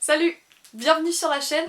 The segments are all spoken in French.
Salut, bienvenue sur la chaîne.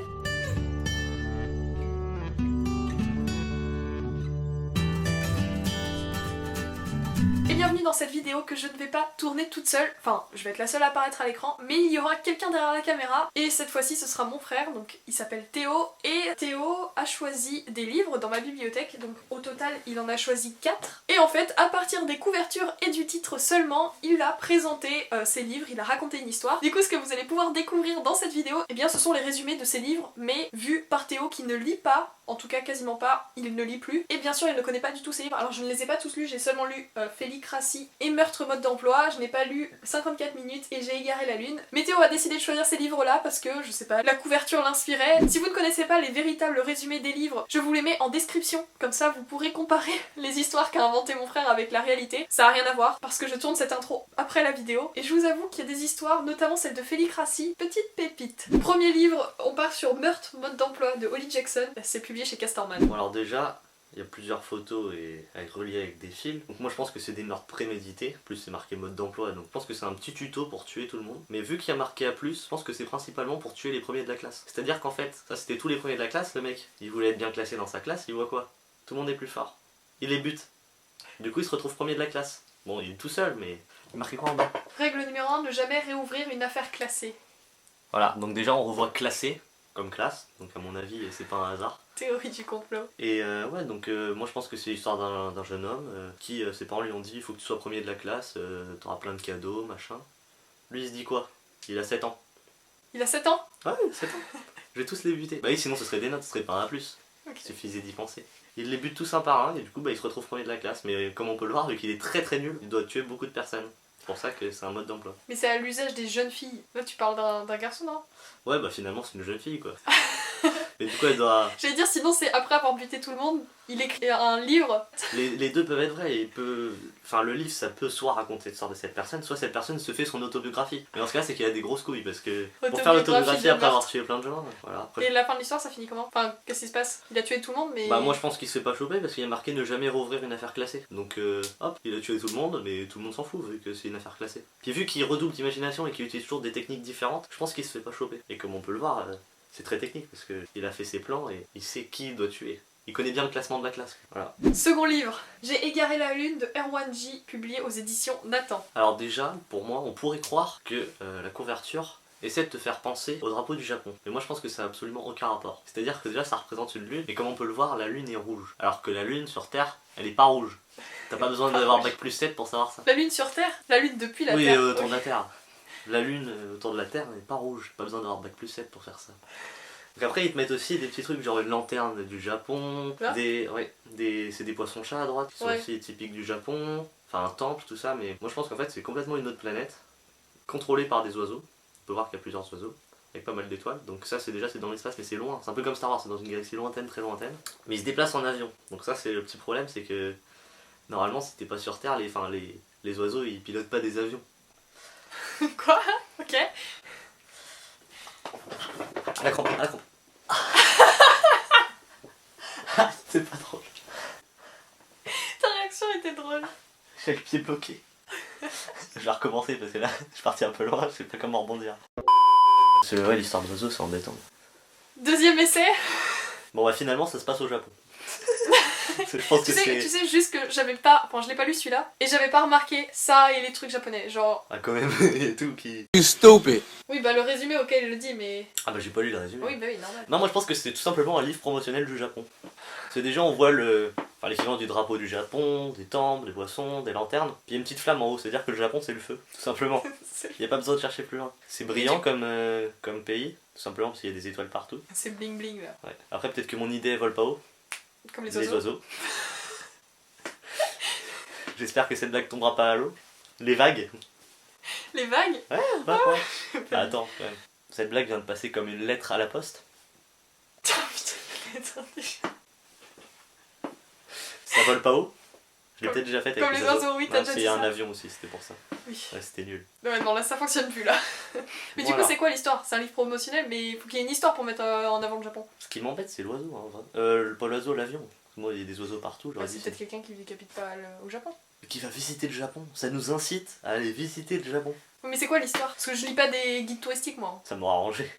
Et bienvenue dans cette vidéo que je ne vais pas tourner toute seule, enfin je vais être la seule à apparaître à l'écran, mais il y aura quelqu'un derrière la caméra, et cette fois-ci ce sera mon frère, donc il s'appelle Théo, et Théo a choisi des livres dans ma bibliothèque, donc au total il en a choisi 4, et en fait à partir des couvertures et du titre seulement, il a présenté ses livres, il a raconté une histoire. Du coup ce que vous allez pouvoir découvrir dans cette vidéo, eh bien ce sont les résumés de ses livres, mais vus par Théo qui ne lit pas, en tout cas quasiment pas, il ne lit plus, et bien sûr il ne connaît pas du tout ses livres, alors je ne les ai pas tous lus, j'ai seulement lu Félicratie et Meurtre mode d'emploi, je n'ai pas lu 54 minutes et j'ai égaré la lune. Mais Théo a décidé de choisir ces livres là parce que, je sais pas, la couverture l'inspirait. Si vous ne connaissez pas les véritables résumés des livres, je vous les mets en description, comme ça vous pourrez comparer les histoires qu'a inventé mon frère avec la réalité. Ça a rien à voir, parce que je tourne cette intro après la vidéo, et je vous avoue qu'il y a des histoires, notamment celle de Félicratie, petite pépite. Premier livre, on part sur Meurtre mode d'emploi de Holly Jackson, c'est publié chez Casterman. Bon alors déjà, il y a plusieurs photos et reliées avec des fils. Donc moi je pense que c'est des meurtres prémédités. En plus c'est marqué mode d'emploi, donc je pense que c'est un petit tuto pour tuer tout le monde. Mais vu qu'il y a marqué A+, je pense que c'est principalement pour tuer les premiers de la classe. C'est-à-dire qu'en fait, ça c'était tous les premiers de la classe, le mec. Il voulait être bien classé dans sa classe, il voit quoi? Tout le monde est plus fort. Il les bute. Du coup il se retrouve premier de la classe. Bon il est tout seul mais il marqué quoi en bas? Règle numéro 1, ne jamais réouvrir une affaire classée. Voilà, donc déjà on revoit classé comme classe, donc à mon avis c'est pas un hasard. Théorie du complot. Et ouais, donc moi je pense que c'est l'histoire d'un jeune homme qui, ses parents lui ont dit il faut que tu sois premier de la classe, t'auras plein de cadeaux, machin. Lui il se dit quoi? Il a 7 ans. Il a 7 ans? Ouais, 7 ans. Je vais tous les buter. Bah oui, sinon ce serait des notes, ce serait pas un A+. Okay. Il suffisait d'y penser. Il les bute tous un par un et du coup bah, il se retrouve premier de la classe. Mais comme on peut le voir, vu qu'il est très très nul, il doit tuer beaucoup de personnes. C'est pour ça que c'est un mode d'emploi. Mais c'est à l'usage des jeunes filles. Là tu parles d'un garçon, non? Ouais bah finalement c'est une jeune fille quoi. Mais du coup elle doit... J'allais dire sinon c'est après avoir buté tout le monde, il écrit un livre. Les deux peuvent être vrais, enfin le livre ça peut soit raconter l'histoire de cette personne, soit cette personne se fait son autobiographie. Mais dans ce cas c'est qu'il a des grosses couilles parce que pour faire l'autobiographie après avoir tué plein de gens, voilà. Après... Et la fin de l'histoire ça finit comment? Enfin qu'est-ce qui se passe? Il a tué tout le monde mais... Bah moi je pense qu'il se fait pas choper parce qu'il y a marqué ne jamais rouvrir une affaire classée. Donc hop, il a tué tout le monde mais tout le monde s'en fout vu que c'est une affaire classée. Puis vu qu'il redouble d'imagination et qu'il utilise toujours des techniques différentes, je pense qu'il se fait pas choper. Et comme on peut le voir, c'est très technique parce qu'il a fait ses plans et il sait qui il doit tuer. Il connaît bien le classement de la classe. Voilà. Second livre, J'ai égaré la lune de Erwan J, publié aux éditions Nathan. Alors déjà, pour moi, on pourrait croire que la couverture essaie de te faire penser au drapeau du Japon. Mais moi je pense que ça n'a absolument aucun rapport. C'est-à-dire que déjà ça représente une lune, et comme on peut le voir, la lune est rouge. Alors que la lune sur Terre, elle est pas rouge. T'as pas besoin d'avoir bac+7 pour savoir ça. La lune sur Terre? La lune depuis la oui, Terre. Oui, autour de la Terre. La lune autour de la Terre n'est pas rouge. Pas besoin d'avoir bac+7 pour faire ça. Donc après ils te mettent aussi des petits trucs genre une lanterne du Japon, ah. c'est des poissons-chats à droite qui sont aussi typiques du Japon, enfin un temple, tout ça, mais moi je pense qu'en fait c'est complètement une autre planète, contrôlée par des oiseaux. On peut voir qu'il y a plusieurs oiseaux, avec pas mal d'étoiles, donc ça c'est dans l'espace mais c'est loin, c'est un peu comme Star Wars, c'est dans une galaxie lointaine, très lointaine, mais ils se déplacent en avion, donc ça c'est le petit problème, c'est que normalement si t'es pas sur Terre, les oiseaux ils pilotent pas des avions. Quoi? Ok. À la crampe, à la crampe. C'est pas drôle. Ta réaction était drôle. J'ai le pied bloqué. Je vais recommencer parce que là, je suis parti un peu loin, je sais pas comment rebondir. C'est vrai, l'histoire d'oiseaux, c'est embêtant. Deuxième essai. Bon bah finalement, ça se passe au Japon. Je pense que tu sais juste que j'avais pas... Enfin, je l'ai pas lu celui-là, et j'avais pas remarqué ça et les trucs japonais, genre... Ah quand même, il y a tout qui... Stupid. Oui, bah le résumé auquel il le dit, mais... Ah bah j'ai pas lu le résumé. Oui, bah oui, normal. Non, moi je pense que c'est tout simplement un livre promotionnel du Japon. C'est déjà, on voit l'équivalent du drapeau du Japon, des temples, des boissons, des lanternes, puis il y a une petite flamme en haut, c'est-à-dire que le Japon c'est le feu, tout simplement. Il n'y a pas besoin de chercher plus loin. C'est brillant comme pays, tout simplement parce qu'il y a des étoiles partout. C'est bling bling là. Ouais. Après peut-être que mon idée elle vole pas haut. Comme les oiseaux. J'espère que cette blague tombera pas à l'eau. Les vagues. Les vagues? Ouais, ouais. Ah, attends, quand même. Cette blague vient de passer comme une lettre à la poste. Oh putain, Ça vole pas haut. Je l'ai peut-être déjà fait avec comme les oiseaux, oui, t'as déjà dit il y a ça. un avion aussi, c'était pour ça. Oui. Ouais, c'était nul. Ouais, non, là ça fonctionne plus là. Mais du coup, c'est quoi l'histoire? C'est un livre promotionnel, mais il faut qu'il y ait une histoire pour mettre en avant le Japon. Ce qui m'embête, c'est l'oiseau, hein, vrai. Pas l'oiseau, l'avion. Moi, il y a des oiseaux partout. Bah, c'est peut-être quelqu'un qui capite pas au Japon. Qui va visiter le Japon. Ça nous incite à aller visiter le Japon. Mais c'est quoi l'histoire? Parce que je lis pas des guides touristiques moi. Ça m'aura arrangé.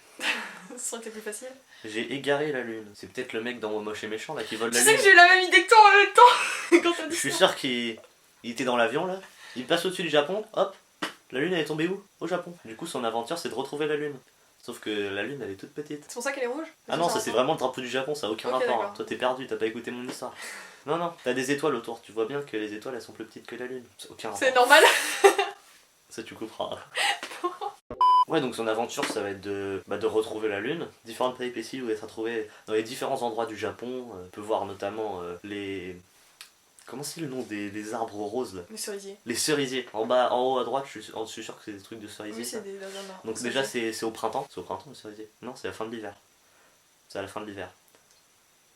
Ça aurait été plus facile. J'ai égaré la lune. C'est peut-être le mec dans Moche et Méchant là qui vole Tu la sais lune. que j'ai eu la même idée que toi en même temps quand t'as dit Je suis ça. sûr qu'il était dans l'avion là. Il passe au-dessus du Japon, hop, la lune elle est tombée où? Au Japon. Du coup son aventure c'est de retrouver la lune. Sauf que la lune elle est toute petite. C'est pour ça qu'elle est rouge? Ah non, ça c'est vraiment le drapeau du Japon, ça a aucun Ok, rapport. d'accord. Toi t'es perdu, t'as pas écouté mon histoire. Non, t'as des étoiles autour, tu vois bien que les étoiles elles sont plus petites que la lune. Ça a aucun rapport. C'est normal. Ça tu couperas. Ouais, donc son aventure ça va être de retrouver la lune, différentes péripéties où elle sera trouvée dans les différents endroits du Japon. On peut voir notamment les. Comment c'est le nom des arbres roses là? Les cerisiers. Les cerisiers. En bas, en haut à droite, je suis sûr que c'est des trucs de cerisiers. Oui, ça. c'est des Donc déjà c'est au printemps. C'est au printemps le cerisier? Non, c'est à la fin de l'hiver. C'est à la fin de l'hiver.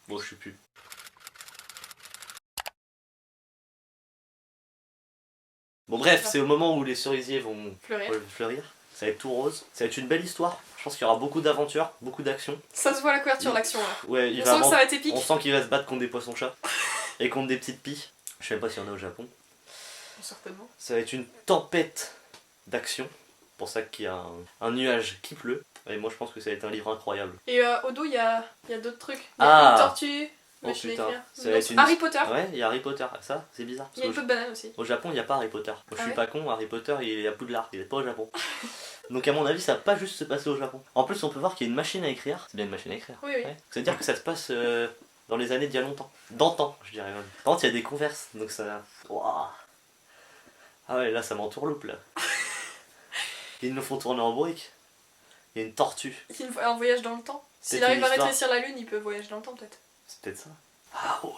Bon, je sais plus. Bon bref, c'est au moment où les cerisiers vont fleurir. Ça va être tout rose. Ça va être une belle histoire. Je pense qu'il y aura beaucoup d'aventures, beaucoup d'action. Ça se voit à la couverture, l'action là. Ouais, On sent que ça va être épique. On sent qu'il va se battre contre des poissons-chats et contre des petites pies. Je sais même pas s'il y en a au Japon. Certainement. Ça va être une tempête d'action. Pour ça qu'il y a un nuage qui pleut. Et moi je pense que ça va être un livre incroyable. Et au dos, il y a d'autres trucs. Il y Ah. a une tortue. Oh Machine à putain, écrire. ça va être une... Harry Potter. Ouais, il y a Harry Potter. Ça, c'est bizarre. Il y a une peau de banane aussi. Au Japon, il n'y a pas Harry Potter. Moi, je Ah suis ouais pas con, Harry Potter, il est à Poudlard, il est pas au Japon. Donc à mon avis, ça va pas juste se passer au Japon. En plus, on peut voir qu'il y a une machine à écrire. C'est bien une machine à écrire. Oui, oui. Ouais. C'est-à-dire que ça se passe dans les années d'il y a longtemps. D'antan, je dirais même. Par contre, il y a des converses, donc ça... Waouh. Ah ouais, là, ça m'entourloupe, là. Ils nous font tourner en brique. Il y a une tortue. Un voyage dans le temps. S'il Peut-être arrive une à histoire. rétrécir la lune, il peut voyager dans le temps peut-être. C'est peut-être ça. Ah ouais.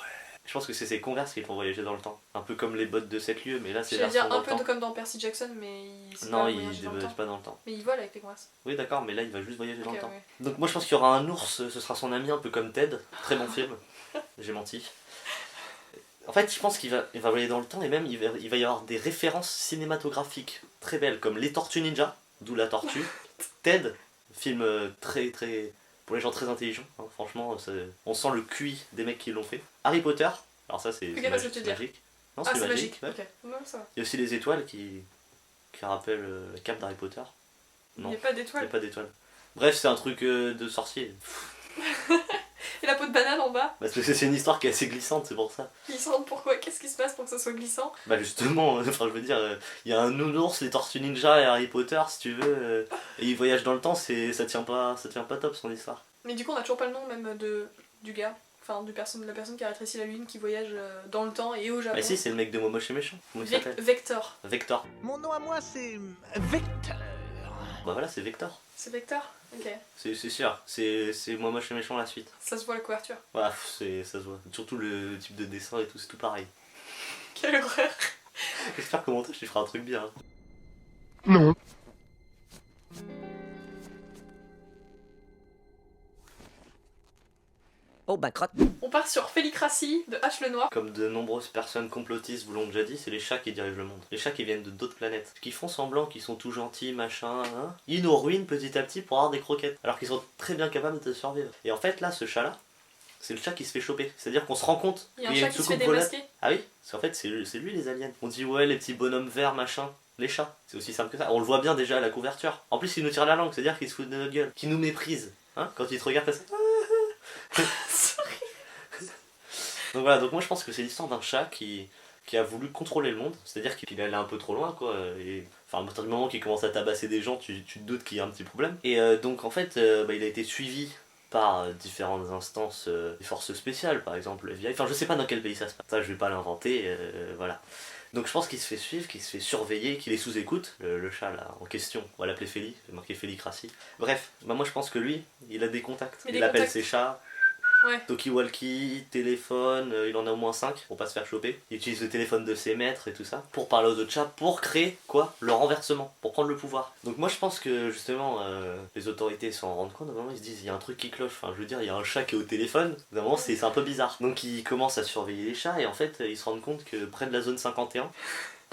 Je pense que c'est ces converses qui font voyager dans le temps. Un peu comme les bottes de 7 lieues, mais là, c'est Je vais version dire dans un le peu temps. comme dans Percy Jackson, mais il Non, pas il voyager ne dans le voyage temps. pas dans le temps. Mais il vole avec les converses. Oui, d'accord, mais là, il va juste voyager dans le Ok, temps. ouais. Donc moi, je pense qu'il y aura un ours, ce sera son ami, un peu comme Ted. Très bon film. J'ai menti. En fait, je pense qu'il va voyager dans le temps et même il va y avoir des références cinématographiques très belles, comme Les Tortues Ninja, d'où la tortue. Ted, film très très... pour les gens très intelligents, hein, franchement, on sent le QI des mecs qui l'ont fait. Harry Potter, alors ça c'est Fais gaffe à ce que tu dis. magique. Non, Ah, c'est magique. magique. Ouais. Ok. Ouais, ça va. Il y a aussi les étoiles qui rappellent la cape d'Harry Potter. Il Non, n'y a pas il n'y a d'étoile. pas d'étoiles. Bref, c'est un truc de sorcier. Et la peau de banane en bas, Parce que c'est une histoire qui est assez glissante, c'est pour ça. glissante, pourquoi? Qu'est-ce qui se passe pour que ça soit glissant? Bah justement, enfin je veux dire, il y a un nounours, les Tortues Ninja et Harry Potter si tu veux, et ils voyagent dans le temps, ça tient pas top son histoire. Mais du coup, on a toujours pas le nom même du gars. Enfin, de la personne qui a rétréci la lune, qui voyage dans le temps et au Japon. Bah si, c'est le mec de Momoche et Méchant, comment il s'appelle? Vector. Vector. Mon nom à moi, c'est Vecteur. Bah voilà, c'est Vector. C'est Vector? Ok. C'est sûr, c'est Momoche et Méchant la suite. Ça se voit à la couverture. Voilà, ça se voit. Surtout le type de dessin et tout, c'est tout pareil. Quelle horreur. J'espère qu'au montage tu feras un truc bien. Hein. Non. Oh bah crotte. On part sur Félicratie de H. Lenoir. Comme de nombreuses personnes complotistes vous l'ont déjà dit, c'est les chats qui dirigent le monde. Les chats qui viennent de d'autres planètes. Qui font semblant qu'ils sont tout gentils, machin, hein. Ils nous ruinent petit à petit pour avoir des croquettes. Alors qu'ils sont très bien capables de survivre. Et en fait là, ce chat-là, c'est le chat qui se fait choper. C'est-à-dire qu'on se rend compte Il y a un qu'il y a chat une qui se fait soucoupe volante. démasquer. Ah oui, parce qu'en fait c'est lui les aliens. On dit ouais les petits bonhommes verts, machin. Les chats, c'est aussi simple que ça. On le voit bien déjà à la couverture. En plus, ils nous tirent la langue, c'est-à-dire qu'ils se foutent de notre gueule. Qu'ils nous méprisent. Hein, quand ils te regardent, ça. Donc voilà, donc moi je pense que c'est l'histoire d'un chat qui a voulu contrôler le monde, c'est-à-dire qu'il est allé un peu trop loin quoi, et enfin à partir du moment qu'il commence à tabasser des gens, tu te doutes qu'il y a un petit problème. Et donc en fait, il a été suivi par différentes instances, des forces spéciales par exemple, le FBI, enfin je sais pas dans quel pays ça se passe, ça je vais pas l'inventer, voilà. Donc je pense qu'il se fait suivre, qu'il se fait surveiller, qu'il est sous écoute, le chat là en question, on va l'appeler Féli, j'ai marqué Félicratie. Bref, bah moi je pense que lui, il a des contacts, Mais il des appelle contacts. ses chats. Ouais. Talkie-walkie, téléphone, il en a au moins 5 pour pas se faire choper. Il utilise le téléphone de ses maîtres et tout ça pour parler aux autres chats, pour créer quoi? Le renversement, pour prendre le pouvoir. Donc moi je pense que justement les autorités s'en rendent compte, à un moment ils se disent il y a un truc qui cloche, enfin je veux dire il y a un chat qui est au téléphone, à un moment c'est un peu bizarre. Donc ils commencent à surveiller les chats et en fait ils se rendent compte que près de la zone 51,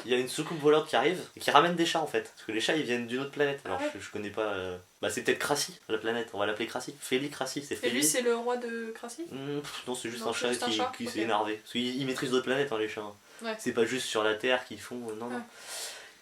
il y a une soucoupe volante qui arrive et qui ramène des chats en fait. Parce que les chats ils viennent d'une autre planète. Alors je connais pas. Bah c'est peut-être Crassi, la planète, on va l'appeler Crassi. Félicratie, c'est Et Féli. lui, c'est le roi de Crassi? Non, c'est juste Non, un c'est chat juste un chat, qui ok. s'est énervé. Parce qu'ils maîtrisent d'autres planètes, hein, les chats. Ouais. C'est pas juste sur la Terre qu'ils font. Non, non. Ouais.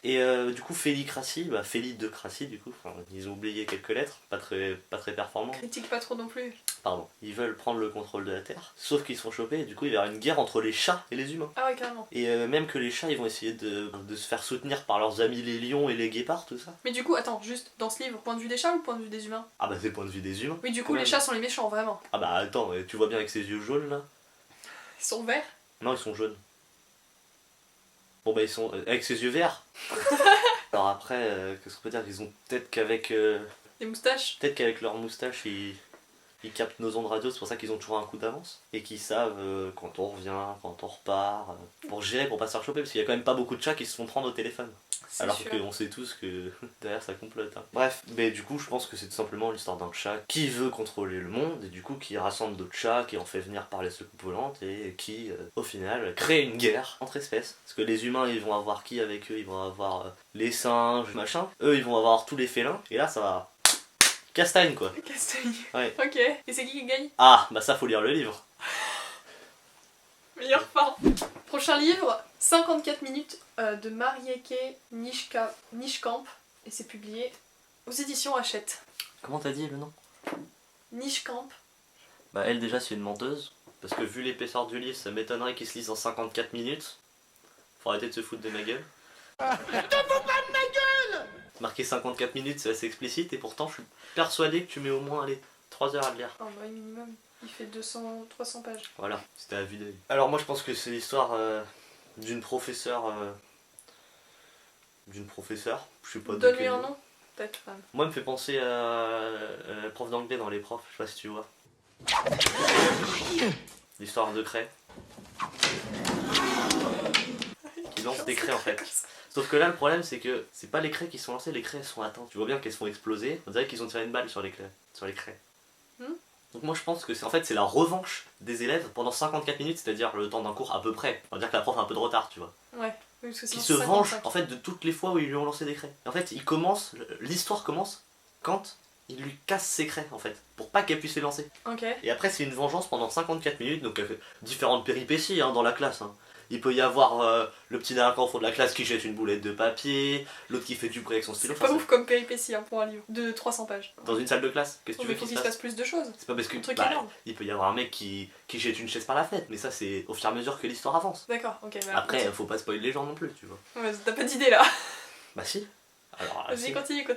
Et du coup, Félicratie, Félie de Cratie, du coup, enfin, ils ont oublié quelques lettres, pas très performants. Critique pas trop non plus. Pardon. Ils veulent prendre le contrôle de la Terre, sauf qu'ils sont chopés, et du coup, il y aura une guerre entre les chats et les humains. Ah ouais, carrément. Et même que les chats, ils vont essayer de se faire soutenir par leurs amis les lions et les guépards, tout ça. Mais du coup, attends, juste, dans ce livre, point de vue des chats ou point de vue des humains? Ah bah c'est le point de vue des humains. Oui, du coup, quand les même. chats sont les méchants, vraiment. Ah bah attends, tu vois bien avec ses yeux jaunes là? Ils sont verts. Non, ils sont jaunes. Bon bah ils sont avec ses yeux verts. Alors après, qu'est-ce qu'on peut dire? Ils ont peut-être qu'avec Des moustaches. leur moustache, ils captent nos ondes radio, c'est pour ça qu'ils ont toujours un coup d'avance. Et qu'ils savent quand on revient, quand on repart, pour gérer, pour pas se faire choper, parce qu'il y a quand même pas beaucoup de chats qui se font prendre au téléphone. C'est Alors sûr. qu'on sait tous que derrière ça complote. Hein. Bref, mais du coup je pense que c'est tout simplement l'histoire d'un chat qui veut contrôler le monde et du coup qui rassemble d'autres chats, qui en fait venir par les soucoupes volantes et qui au final crée une guerre entre espèces. Parce que les humains ils vont avoir qui avec eux? Ils vont avoir les singes, machin. Eux ils vont avoir tous les félins et là ça va... Castagne quoi. Castagne. Ouais. Ok. Et c'est qui gagne? Ah bah ça faut lire le livre. Meilleure fin. Prochain livre, 54 minutes de Marieke Nijkamp. Et c'est publié aux éditions Hachette. Comment t'as dit le nom? Nijkamp. Bah elle déjà c'est une menteuse. Parce que vu l'épaisseur du livre ça m'étonnerait qu'il se lise en 54 minutes. Faut arrêter de se foutre de ma gueule. Marqué 54 minutes, c'est assez explicite et pourtant je suis persuadé que tu mets au moins allez, 3 heures à le lire. Ah bah minimum. Il fait 300 pages. Voilà, c'était à vue d'œil. Alors moi je pense que c'est l'histoire d'une professeure... je sais pas de Donne-lui quel un nom. nom, peut-être. Enfin, Moi elle me fait penser à la prof d'anglais dans Les Profs, je sais pas si tu vois. L'histoire de craie. Qui lance des craies en fait. Sauf que là le problème c'est que c'est pas les craies qui sont lancées, les craies elles sont atteintes. Tu vois bien qu'elles se font exploser, on dirait qu'ils ont tiré une balle sur les craies. Donc moi je pense que c'est la revanche des élèves pendant 54 minutes, c'est-à-dire le temps d'un cours à peu près. On va dire que la prof a un peu de retard, tu vois. ouais. Oui, parce que Qui sinon, se c'est venge 55. en fait de toutes les fois où ils lui ont lancé des craies. En fait l'histoire commence quand il lui casse ses craies en fait, pour pas qu'elle puisse les lancer. Ok. Et après c'est une vengeance pendant 54 minutes, donc différentes péripéties hein, dans la classe. Hein. Il peut y avoir le petit délinquant au fond de la classe qui jette une boulette de papier, l'autre qui fait du bruit avec son stylo. C'est pas ouf comme péripétie hein, pour un livre de 300 pages. Dans une salle de classe, qu'est-ce que tu Mais veux faut qu'il qu'il se se passe? passe plus de choses. C'est pas parce que Un truc bah, énorme. il peut y avoir un mec qui jette une chaise par la fenêtre, mais ça c'est au fur et à mesure que l'histoire avance. D'accord, ok. Bah, Après, faut pas spoiler les gens non plus, tu vois. ouais, t'as pas d'idée là. Bah si. Alors, Vas-y, si. continue.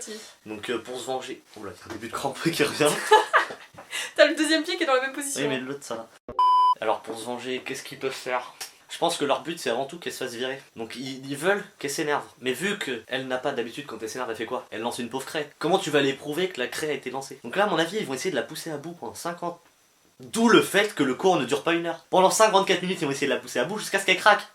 Donc pour se venger. Oh là, il y a un début de crampe qui revient. T'as le deuxième pied qui est dans la même position. Oui, mais l'autre ça va. Alors pour se venger, qu'est-ce qu'ils peuvent faire? Je pense que leur but c'est avant tout qu'elle se fasse virer. Donc ils veulent qu'elle s'énerve. Mais vu qu'elle n'a pas d'habitude quand elle s'énerve, elle fait quoi? Elle lance une pauvre craie. Comment tu vas aller prouver que la craie a été lancée? Donc là à mon avis ils vont essayer de la pousser à bout pendant 50. D'où le fait que le cours ne dure pas 1 heure. Pendant 54 minutes ils vont essayer de la pousser à bout jusqu'à ce qu'elle craque.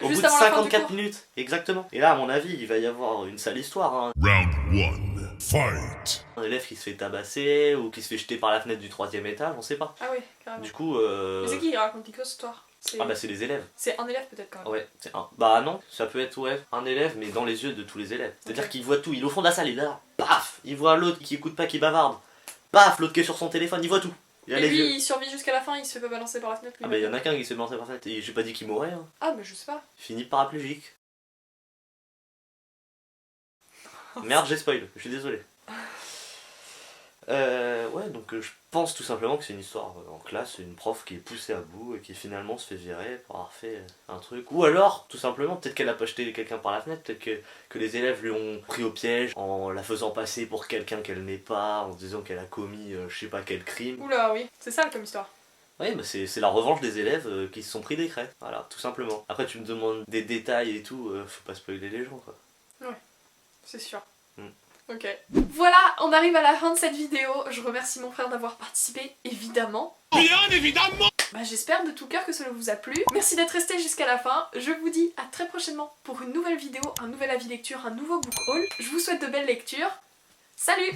Au Juste bout de avant la fin du 54 cours. minutes, exactement. Et là, à mon avis, il va y avoir une sale histoire. Hein. Round 1. Fight. Un élève qui se fait tabasser ou qui se fait jeter par la fenêtre du 3e étage, on sait pas. Ah oui, carrément. Du coup, Mais c'est qui qui raconte cette histoire? ah bah c'est les élèves. C'est un élève peut-être quand même. Ouais, c'est un. Bah non, ça peut être ouais, un élève, mais dans les yeux de tous les élèves. C'est-à-dire Ok. qu'il voit tout. Il est au fond de la salle, il est là, paf. Il voit l'autre qui écoute pas, qui bavarde. Paf, l'autre qui est sur son téléphone, il voit tout. Il a Et les lui yeux. il survit jusqu'à la fin, il se fait pas balancer par la fenêtre. lui, Ah bah y'en a qu'un qui s'est lancé par la fenêtre et j'ai pas dit qu'il mourrait. Hein. Ah mais je sais pas. Il finit paraplégique. Merde, j'ai spoil, je suis désolé. Ouais, donc je pense tout simplement que c'est une histoire en classe, une prof qui est poussée à bout et qui finalement se fait virer pour avoir fait un truc. Ou alors, tout simplement, peut-être qu'elle a pas jeté quelqu'un par la fenêtre, peut-être que les élèves lui ont pris au piège en la faisant passer pour quelqu'un qu'elle n'est pas, en se disant qu'elle a commis je sais pas quel crime. Oula oui, c'est ça comme histoire. Ouais, bah c'est la revanche des élèves qui se sont pris des craies. Voilà, tout simplement. Après, tu me demandes des détails et tout, faut pas spoiler les gens, quoi. C'est sûr. Mm. Ok. Voilà, on arrive à la fin de cette vidéo. Je remercie mon frère d'avoir participé, évidemment. Bien évidemment. Bah, j'espère de tout cœur que cela vous a plu. Merci d'être resté jusqu'à la fin. Je vous dis à très prochainement pour une nouvelle vidéo, un nouvel avis lecture, un nouveau book haul. Je vous souhaite de belles lectures. Salut!